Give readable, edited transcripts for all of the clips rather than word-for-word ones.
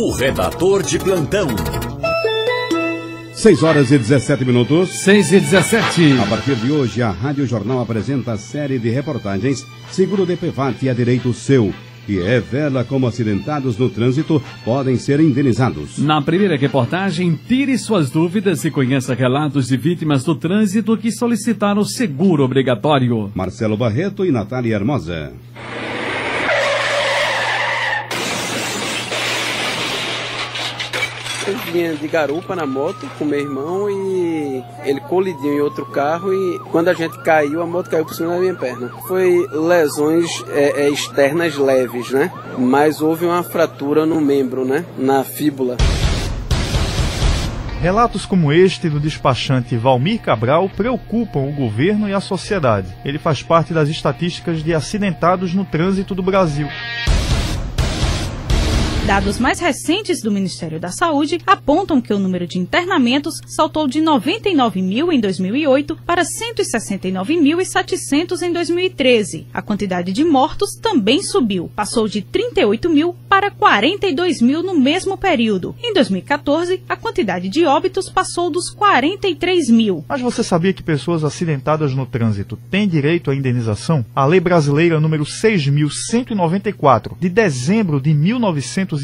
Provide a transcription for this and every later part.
O redator de plantão. 6 horas e 17 minutos. 6 e 17. A partir de hoje, a Rádio Jornal apresenta a série de reportagens Seguro DPVAT é direito seu, que revela como acidentados no trânsito podem ser indenizados. Na primeira reportagem, tire suas dúvidas e conheça relatos de vítimas do trânsito que solicitaram seguro obrigatório. Marcelo Barreto e Natália Hermosa. Eu vinha de garupa na moto com meu irmão e ele colidiu em outro carro e quando a gente caiu, a moto caiu por cima da minha perna. Foi lesões externas leves, né? Mas houve uma fratura no membro, né? Na fíbula. Relatos como este do despachante Valmir Cabral preocupam o governo e a sociedade. Ele faz parte das estatísticas de acidentados no trânsito do Brasil. Dados mais recentes do Ministério da Saúde apontam que o número de internamentos saltou de 99 mil em 2008 para 169.700 em 2013. A quantidade de mortos também subiu, passou de 38 mil para 42 mil no mesmo período. Em 2014, a quantidade de óbitos passou dos 43 mil. Mas você sabia que pessoas acidentadas no trânsito têm direito à indenização? A Lei Brasileira número 6.194, de dezembro de 1974,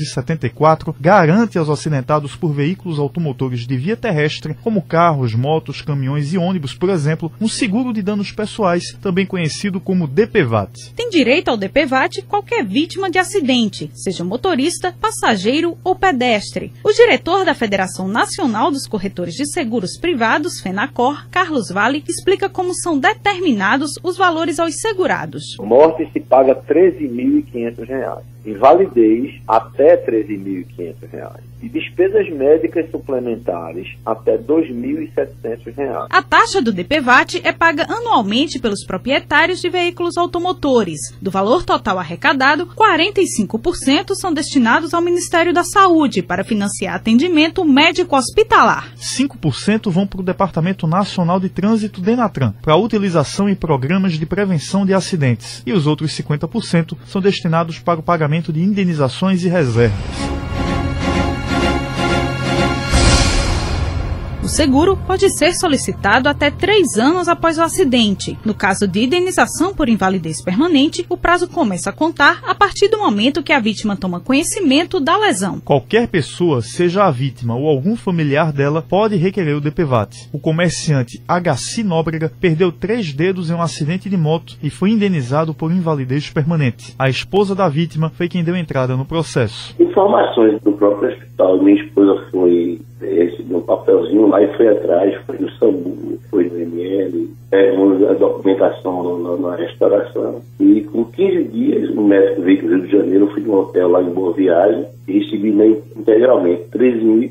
garante aos acidentados por veículos automotores de via terrestre, como carros, motos, caminhões e ônibus, por exemplo, um seguro de danos pessoais, também conhecido como DPVAT. Tem direito ao DPVAT qualquer vítima de acidente, seja motorista, passageiro ou pedestre. O diretor da Federação Nacional dos Corretores de Seguros Privados, FENACOR, Carlos Vale, explica como são determinados os valores aos segurados. Morte se paga R$ 13.500. Invalidez até R$ 13.500 e despesas médicas suplementares até R$ 2.700. A taxa do DPVAT é paga anualmente pelos proprietários de veículos automotores. Do valor total arrecadado, 45% são destinados ao Ministério da Saúde para financiar atendimento médico-hospitalar. 5% vão para o Departamento Nacional de Trânsito DENATRAN, para utilização em programas de prevenção de acidentes. E os outros 50% são destinados para o pagamento de indenizações e reservas. O seguro pode ser solicitado até 3 anos após o acidente. No caso de indenização por invalidez permanente, o prazo começa a contar a partir do momento que a vítima toma conhecimento da lesão. Qualquer pessoa, seja a vítima ou algum familiar dela, pode requerer o DPVAT. O comerciante Agaci Nóbrega perdeu 3 dedos em um acidente de moto e foi indenizado por invalidez permanente. A esposa da vítima foi quem deu entrada no processo. Informações do próprio hospital. Minha esposa recebeu um papelzinho lá e foi atrás, foi no SAMU, foi no ML, pegou a documentação na restauração. E com 15 dias, no médico veio do Rio de Janeiro, eu fui de um hotel lá em Boa Viagem e recebi integralmente R$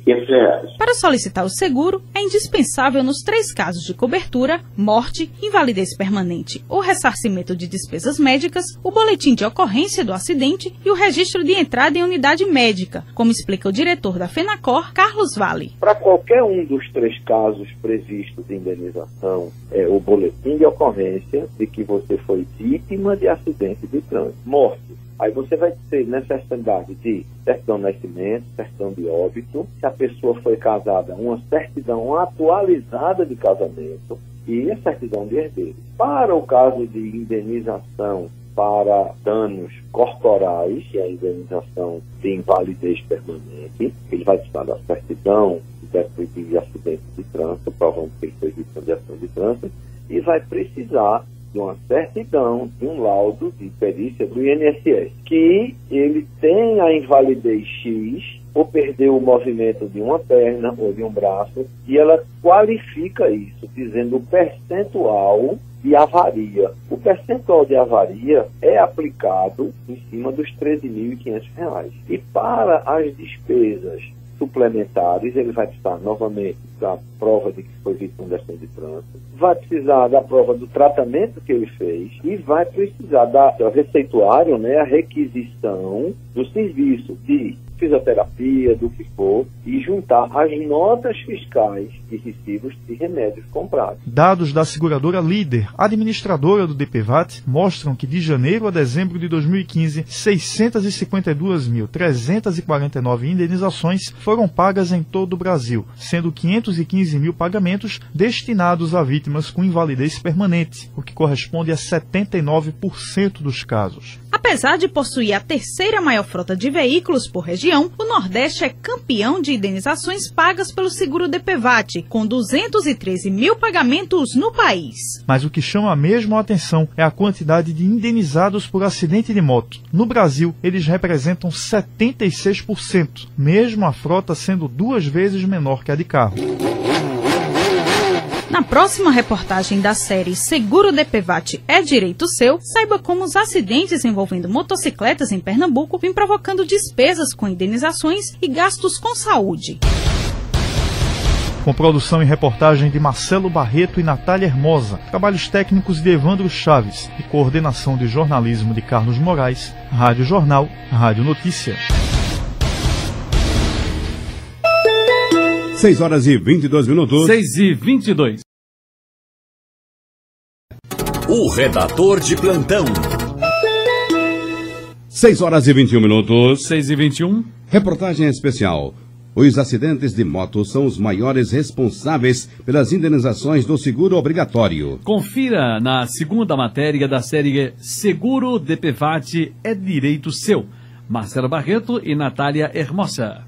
13.500. Para solicitar o seguro, é indispensável nos 3 casos de cobertura, morte, invalidez permanente ou ressarcimento de despesas médicas, o boletim de ocorrência do acidente e o registro de entrada em unidade médica, como explica o diretor da FENACOR, Carlos Vale. Para qualquer um dos 3 casos previstos de indenização, o boletim de ocorrência de que você foi vítima de acidente de trânsito, morte. Aí você vai ter necessidade de certidão de nascimento, certidão de óbito, se a pessoa foi casada, uma certidão atualizada de casamento e a certidão de herdeiro. Para o caso de indenização para danos corporais, que é a indenização de invalidez permanente, ele vai precisar da certidão de acidente de trânsito, provando que ele foi vítima de acidente de trânsito, e vai precisar de uma certidão, de um laudo de perícia do INSS, que ele tem a invalidez X, ou perdeu o movimento de uma perna ou de um braço, e ela qualifica isso, dizendo o percentual de avaria. O percentual de avaria é aplicado em cima dos R$ 13.500. E para as despesas suplementares, ele vai precisar novamente da prova de que foi vítima de acidente de trânsito, vai precisar da prova do tratamento que ele fez e vai precisar do receituário, a requisição do serviço de fisioterapia, do que for, e juntar as notas fiscais de recibos de remédios comprados. Dados da seguradora Líder, administradora do DPVAT, mostram que de janeiro a dezembro de 2015, 652.349 indenizações foram pagas em todo o Brasil, sendo 515 mil pagamentos destinados a vítimas com invalidez permanente, o que corresponde a 79% dos casos. Apesar de possuir a terceira maior frota de veículos por região, o Nordeste é campeão de indenizações pagas pelo seguro DPVAT, com 213 mil pagamentos no país. Mas o que chama mesmo a atenção é a quantidade de indenizados por acidente de moto. No Brasil, eles representam 76%, mesmo a frota sendo 2 vezes menor que a de carro. Na próxima reportagem da série Seguro DPVAT é Direito Seu, saiba como os acidentes envolvendo motocicletas em Pernambuco vêm provocando despesas com indenizações e gastos com saúde. Com produção e reportagem de Marcelo Barreto e Natália Hermosa, trabalhos técnicos de Evandro Chaves e coordenação de jornalismo de Carlos Moraes, Rádio Jornal, Rádio Notícia. 6 horas e 22 minutos. 6h22. O redator de plantão. 6 horas e 21 minutos. 6h21. Reportagem especial. Os acidentes de moto são os maiores responsáveis pelas indenizações do seguro obrigatório. Confira na segunda matéria da série Seguro DPVAT é Direito Seu. Marcelo Barreto e Natália Hermosa.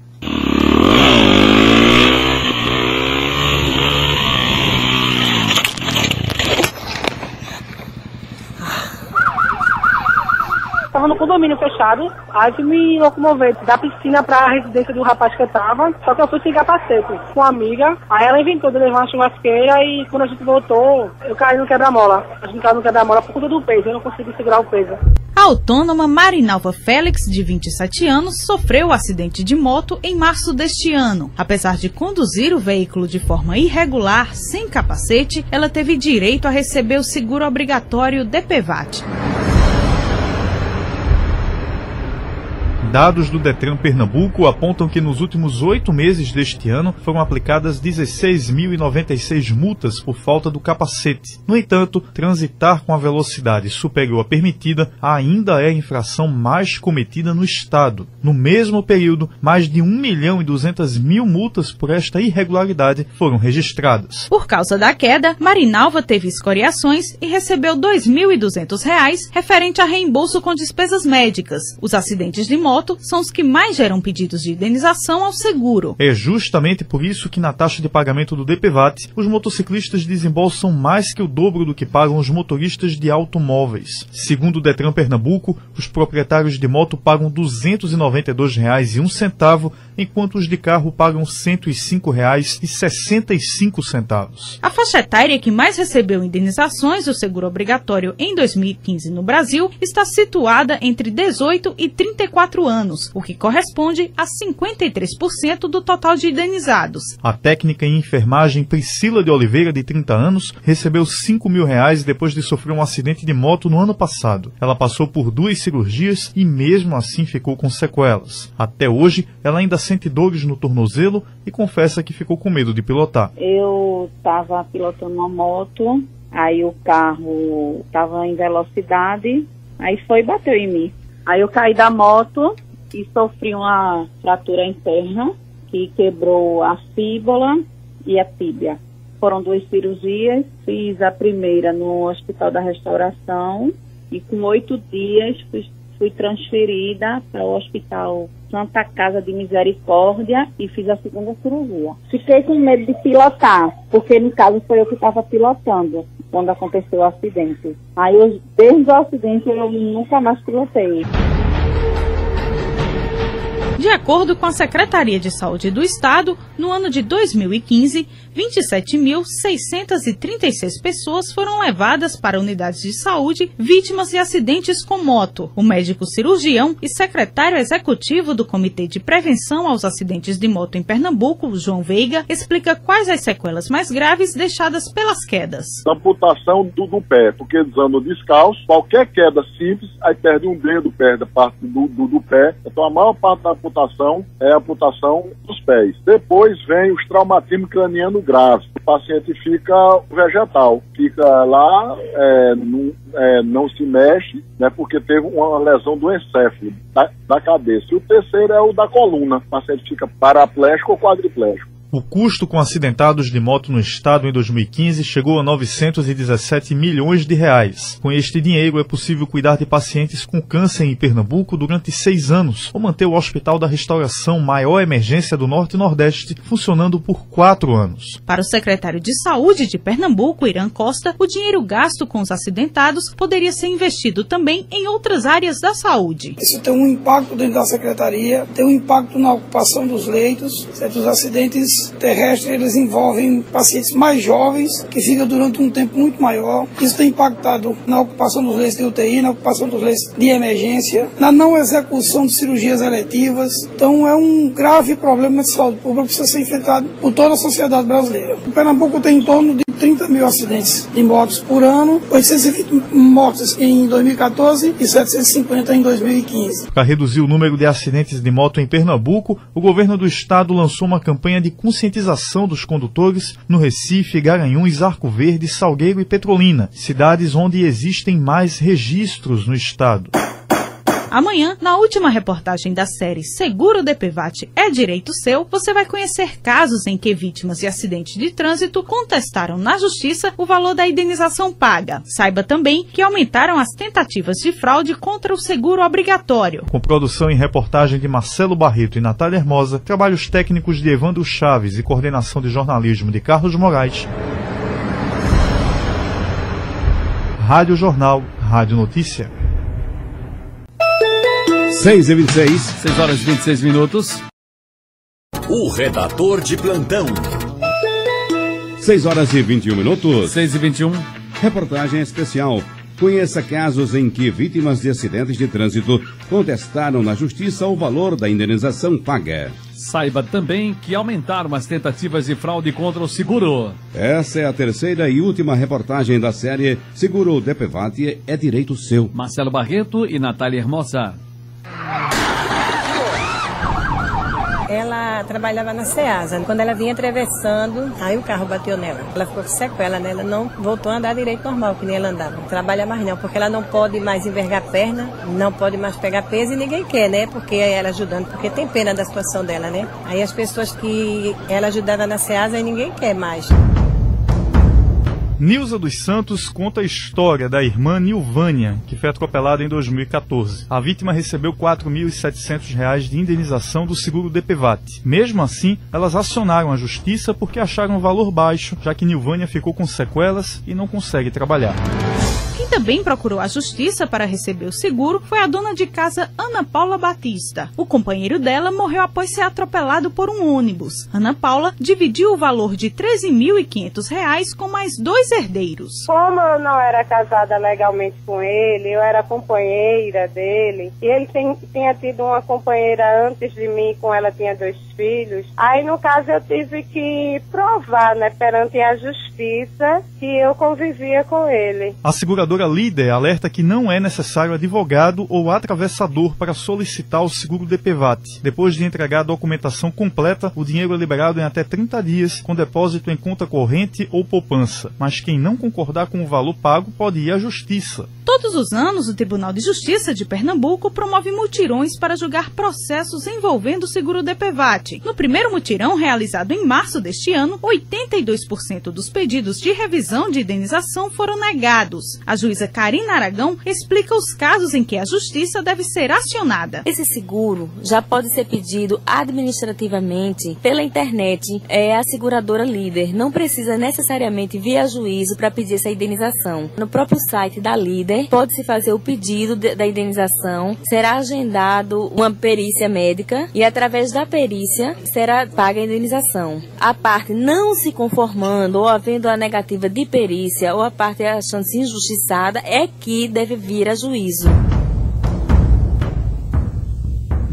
Estava no condomínio fechado, aí fui me locomover da piscina para a residência do rapaz que eu tava, só que eu fui sem capacete com uma amiga, aí ela inventou de levar uma churrasqueira e quando a gente voltou, eu caí no quebra-mola. A gente caiu no quebra-mola por conta do peso, eu não consegui segurar o peso. A autônoma Marinalva Félix, de 27 anos, sofreu um acidente de moto em março deste ano. Apesar de conduzir o veículo de forma irregular, sem capacete, ela teve direito a receber o seguro obrigatório DPVAT. Dados do Detran Pernambuco apontam que nos últimos 8 meses deste ano foram aplicadas 16.096 multas por falta do capacete. No entanto, transitar com a velocidade superior à permitida ainda é a infração mais cometida no estado. No mesmo período, mais de 1.200.000 multas por esta irregularidade foram registradas. Por causa da queda, Marinalva teve escoriações e recebeu R$ 2.200 referente a reembolso com despesas médicas. Os acidentes de moto são os que mais geram pedidos de indenização ao seguro. É justamente por isso que na taxa de pagamento do DPVAT, os motociclistas desembolsam mais que o dobro do que pagam os motoristas de automóveis. Segundo o Detran Pernambuco, os proprietários de moto pagam R$ 292,01, enquanto os de carro pagam R$ 105,65. A faixa etária que mais recebeu indenizações do seguro obrigatório em 2015 no Brasil está situada entre 18 e 34 anos, o que corresponde a 53% do total de indenizados. A técnica em enfermagem Priscila de Oliveira, de 30 anos, recebeu R$ 5.000 depois de sofrer um acidente de moto no ano passado. Ela passou por 2 cirurgias e mesmo assim ficou com sequelas. Até hoje, ela ainda sente dores no tornozelo e confessa que ficou com medo de pilotar. Eu estava pilotando uma moto, aí o carro estava em velocidade, aí foi e bateu em mim. Aí eu caí da moto e sofri uma fratura interna que quebrou a fíbula e a tíbia. Foram 2 cirurgias, fiz a primeira no Hospital da Restauração e com 8 dias fui transferida para o Hospital Santa Casa de Misericórdia e fiz a segunda cirurgia. Fiquei com medo de pilotar, porque no caso foi eu que estava pilotando quando aconteceu o acidente. Aí desde o acidente eu nunca mais pilotei. De acordo com a Secretaria de Saúde do Estado, no ano de 2015, 27.636 pessoas foram levadas para unidades de saúde vítimas de acidentes com moto. O médico cirurgião e secretário executivo do Comitê de Prevenção aos Acidentes de Moto em Pernambuco, João Veiga, explica quais as sequelas mais graves deixadas pelas quedas. Amputação do pé, porque eles andam descalços, qualquer queda simples, aí perde um dedo, perde a parte do pé. Então a maior parte da amputação é a amputação dos pés. Depois vem os traumatismo craniano grave. O paciente fica vegetal, fica lá, não se mexe, né, porque teve uma lesão do encéfalo, da cabeça. E o terceiro é o da coluna. O paciente fica paraplégico ou quadriplégico. O custo com acidentados de moto no estado em 2015 chegou a 917 milhões de reais. Com este dinheiro é possível cuidar de pacientes com câncer em Pernambuco durante 6 anos, ou manter o Hospital da Restauração, maior emergência do Norte e Nordeste, funcionando por 4 anos. Para o secretário de Saúde de Pernambuco, Irã Costa, o dinheiro gasto com os acidentados poderia ser investido também em outras áreas da saúde. Isso tem um impacto dentro da secretaria, tem um impacto na ocupação dos leitos, certo? Os acidentes terrestres, eles envolvem pacientes mais jovens, que ficam durante um tempo muito maior. Isso tem impactado na ocupação dos leitos de UTI, na ocupação dos leitos de emergência, na não execução de cirurgias eletivas. Então é um grave problema de saúde pública que precisa ser enfrentado por toda a sociedade brasileira. O Pernambuco tem em torno de 30 mil acidentes de motos por ano, 820 mortes em 2014 e 750 em 2015. Para reduzir o número de acidentes de moto em Pernambuco, o governo do estado lançou uma campanha de conscientização dos condutores no Recife, Garanhuns, Arco Verde, Salgueiro e Petrolina, cidades onde existem mais registros no estado. Amanhã, na última reportagem da série Seguro DPVAT é Direito Seu, você vai conhecer casos em que vítimas de acidentes de trânsito contestaram na justiça o valor da indenização paga. Saiba também que aumentaram as tentativas de fraude contra o seguro obrigatório. Com produção e reportagem de Marcelo Barreto e Natália Hermosa, trabalhos técnicos de Evandro Chaves e coordenação de jornalismo de Carlos Moraes. Rádio Jornal, Rádio Notícia. 6h26. 6 horas e 26 minutos. O redator de plantão. 6 horas e 21 minutos. 6h21. Reportagem especial. Conheça casos em que vítimas de acidentes de trânsito contestaram na justiça o valor da indenização paga. Saiba também que aumentaram as tentativas de fraude contra o seguro. Essa é a terceira e última reportagem da série Seguro DPVAT é Direito Seu. Marcelo Barreto e Natália Hermosa. Ela trabalhava na Ceasa. Quando ela vinha atravessando, aí o carro bateu nela. Ela ficou com sequela, né? Ela não voltou a andar direito normal, que nem ela andava. Não trabalha mais não, porque ela não pode mais envergar a perna, não pode mais pegar peso e ninguém quer, né? Porque ela ajudando, porque tem pena da situação dela, né? Aí as pessoas que ela ajudava na Ceasa, aí ninguém quer mais. Nilza dos Santos conta a história da irmã Nilvânia, que foi atropelada em 2014. A vítima recebeu R$ 4.700 de indenização do seguro DPVAT. Mesmo assim, elas acionaram a justiça porque acharam o valor baixo, já que Nilvânia ficou com sequelas e não consegue trabalhar. Quem também procurou a justiça para receber o seguro foi a dona de casa Ana Paula Batista. O companheiro dela morreu após ser atropelado por um ônibus. Ana Paula dividiu o valor de R$ 13.500 com mais 2 herdeiros. Como eu não era casada legalmente com ele, eu era companheira dele, e ele tinha tido uma companheira antes de mim, com ela tinha 2 filhos. Aí, no caso, eu tive que provar, né, perante a justiça, que eu convivia com ele. A seguradora Líder alerta que não é necessário advogado ou atravessador para solicitar o seguro DPVAT. Depois de entregar a documentação completa, o dinheiro é liberado em até 30 dias, com depósito em conta corrente ou poupança. Mas quem não concordar com o valor pago pode ir à justiça. Todos os anos, o Tribunal de Justiça de Pernambuco promove mutirões para julgar processos envolvendo o seguro DPVAT. No primeiro mutirão, realizado em março deste ano, 82% dos pedidos de revisão de indenização foram negados. A juíza Karina Aragão explica os casos em que a justiça deve ser acionada. Esse seguro já pode ser pedido administrativamente pela internet. É a seguradora Líder. Não precisa necessariamente vir a juízo para pedir essa indenização. No próprio site da Líder, pode-se fazer o pedido da indenização, será agendado uma perícia médica e através da perícia será paga a indenização. A parte não se conformando ou havendo a negativa de perícia ou a parte achando-se injustiçada é que deve vir a juízo.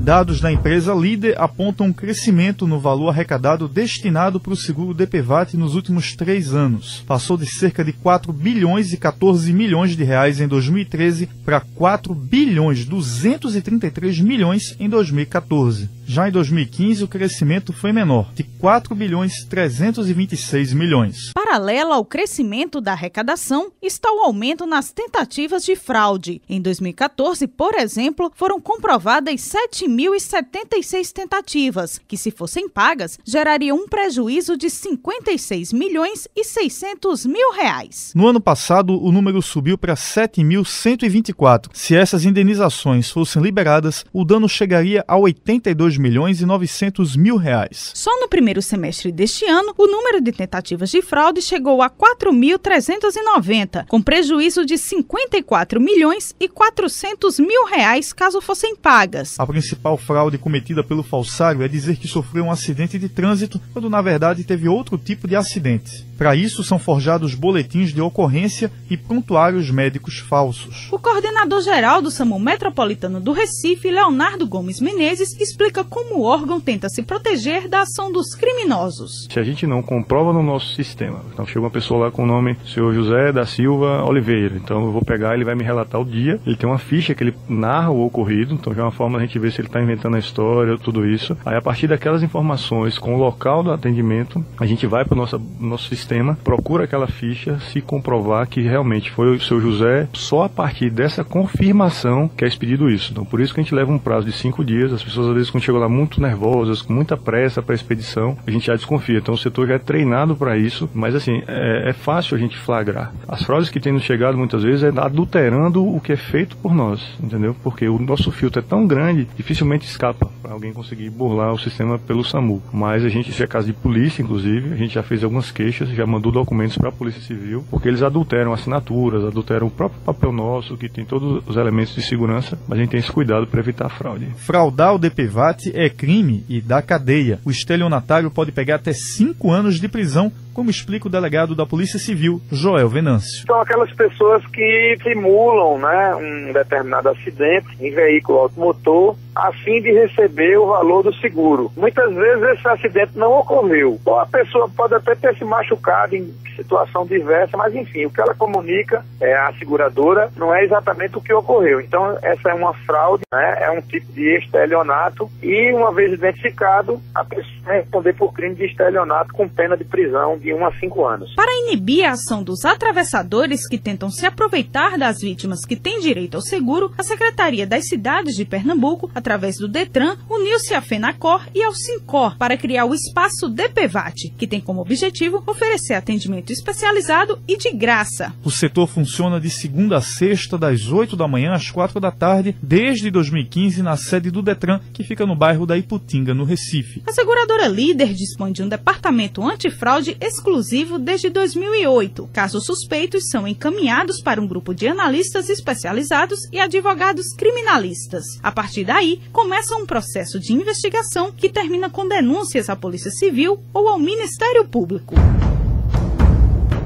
Dados da empresa Líder apontam um crescimento no valor arrecadado destinado para o seguro DPVAT nos últimos 3 anos. Passou de cerca de 4 bilhões e 14 milhões de reais em 2013 para 4 bilhões 233 milhões em 2014. Já em 2015, o crescimento foi menor, de 4 bilhões 326 milhões. Paralelo ao crescimento da arrecadação, está o aumento nas tentativas de fraude. Em 2014, por exemplo, foram comprovadas 7.076 tentativas, que se fossem pagas, gerariam um prejuízo de 56 milhões e 600 mil reais. No ano passado, o número subiu para 7.124. Se essas indenizações fossem liberadas, o dano chegaria a 82 milhões e 900 mil reais. Só no primeiro semestre deste ano, o número de tentativas de fraude chegou a 4.390, com prejuízo de 54 milhões e 400 mil reais caso fossem pagas. A principal fraude cometida pelo falsário é dizer que sofreu um acidente de trânsito, quando na verdade teve outro tipo de acidente. Para isso, são forjados boletins de ocorrência e prontuários médicos falsos. O coordenador-geral do SAMU Metropolitano do Recife, Leonardo Gomes Menezes, explica como o órgão tenta se proteger da ação dos criminosos. Se a gente não comprova no nosso sistema, então chega uma pessoa lá com o nome Sr. José da Silva Oliveira, então eu vou pegar, ele vai me relatar o dia, ele tem uma ficha que ele narra o ocorrido, então já é uma forma da gente ver se ele está inventando a história, tudo isso. Aí a partir daquelas informações com o local do atendimento, a gente vai para o nosso sistema, procura aquela ficha, se comprovar que realmente foi o Sr. José, só a partir dessa confirmação que é expedido isso. Então por isso que a gente leva um prazo de 5 dias, as pessoas às vezes quando chegam lá muito nervosas, com muita pressa para a expedição, a gente já desconfia. Então o setor já é treinado para isso, mas assim, é fácil a gente flagrar. As fraudes que têm nos chegado muitas vezes é adulterando o que é feito por nós, entendeu? Porque o nosso filtro é tão grande, dificilmente escapa para alguém conseguir burlar o sistema pelo SAMU. Mas a gente, isso é caso de polícia, inclusive, a gente já fez algumas queixas, já mandou documentos para a Polícia Civil, porque eles adulteram assinaturas, adulteram o próprio papel nosso, que tem todos os elementos de segurança, mas a gente tem esse cuidado para evitar a fraude. Fraudar o DPVAT é crime e dá cadeia. O estelionatário pode pegar até 5 anos de prisão, como explica o delegado da Polícia Civil, Joel Venâncio. São aquelas pessoas que simulam, né, um determinado acidente em veículo automotor a fim de receber o valor do seguro. Muitas vezes esse acidente não ocorreu. Ou a pessoa pode até ter se machucado em situação diversa, mas enfim, o que ela comunica à seguradora não é exatamente o que ocorreu. Então essa é uma fraude, né, é um tipo de estelionato e uma vez identificado, a pessoa vai responder por crime de estelionato com pena de prisão de 1 a 5 anos. Para inibir a ação dos atravessadores que tentam se aproveitar das vítimas que têm direito ao seguro, a Secretaria das Cidades de Pernambuco, através do Detran, uniu-se à FENACOR e ao SINCOR para criar o Espaço DPVAT, que tem como objetivo oferecer atendimento especializado e de graça. O setor funciona de segunda a sexta, das 8 da manhã às 4 da tarde, desde 2015, na sede do Detran, que fica no bairro da Iputinga, no Recife. A seguradora Líder dispõe de um departamento antifraude exclusivo desde 2008. Casos suspeitos são encaminhados para um grupo de analistas especializados e advogados criminalistas. A partir daí, começa um processo de investigação que termina com denúncias à Polícia Civil ou ao Ministério Público.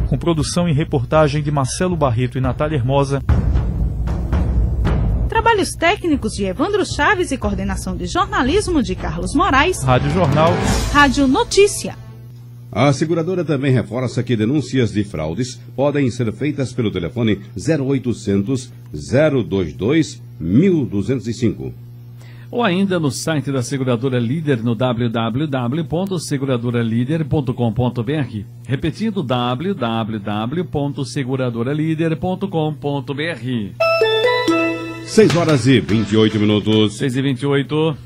Com produção e reportagem de Marcelo Barreto e Natália Hermosa. Trabalhos técnicos de Evandro Chaves e coordenação de jornalismo de Carlos Moraes. Rádio Jornal. Rádio Notícia. A seguradora também reforça que denúncias de fraudes podem ser feitas pelo telefone 0800 022 1205. Ou ainda no site da Seguradora Líder no www.seguradoralider.com.br. Repetindo, www.seguradoralider.com.br. 6 horas e 28 minutos. 6h28.